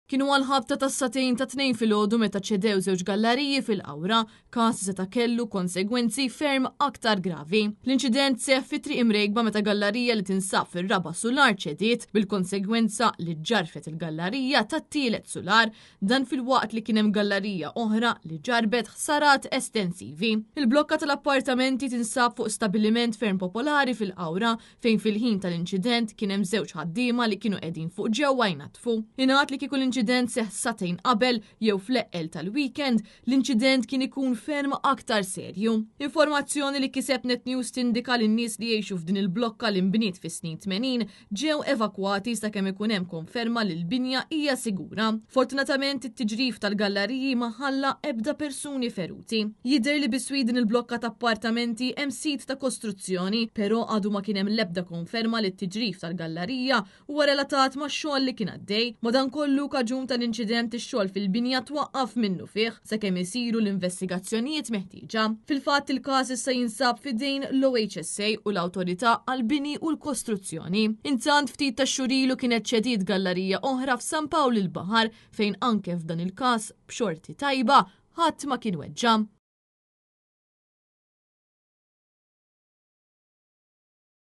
Kienu għal-ħabta tas-satejn ta' 2 filgħodu meta ċedew żewġ galleriji fil-Qawra, każ seta' kellu konsegwenzi ferm aktar gravi. L-inċident seħħ fi triq imrejkba meta gallerija li tinsab fir-raba' sular ċediet bil-konsegwenza li ġarfet il-gallerija tat-tielet sular, dan fil-waqt li kien hemm gallerija oħra li ġarbet ħsarat estensivi. Il-blokka tal-appartamenti tinsab fuq stabiliment ferm popolari fil-Qawra fejn fil-ħin tal-inċident kien hemm żewġ ħaddiema li kienu qegħdin fuq ġewwa jnatfu. Ingħad li kieku l-inċident seħħ satejn qabel jew fl-eqqel tal-weekend, l-inċident kien ikun ferm aktar serju. Informazzjoni li kiseb Net News tindika li n-nies li jgħixu f'din il-blokka li nbniet fis-snin 80 ġew evakwati sakemm ikun hemm konferma li l-binja hija sigura. Fortunatament it-tiġrif tal-galleriji ma ħalla ebda persuni feruti. Jidher li biswi din il-blokka ta' appartamenti hemm sit ta' kostruzzjoni, però għadu ma kien hemm l-ebda konferma li t-tiġrif tal-gallerija huwa relatat ma' xogħol li kien għaddej. Madankollu kaġun tal-inċident ix-xogħol fil-binja twaqqaf minnu fih sakemm isiru l-investigazzjonijiet meħtieġa. Fil-fatt il-każ issa jinsab fidejn l-OHSA u l-Awtorità għall-Bini u l-Kostruzzjoni. Intant ftit ta' xurilu kienet ċediet gallerija oħra f'San Pawl il-Baħar fejn anke f'dan il-każ b'xorti tajba ħadd ma kien weġġa'.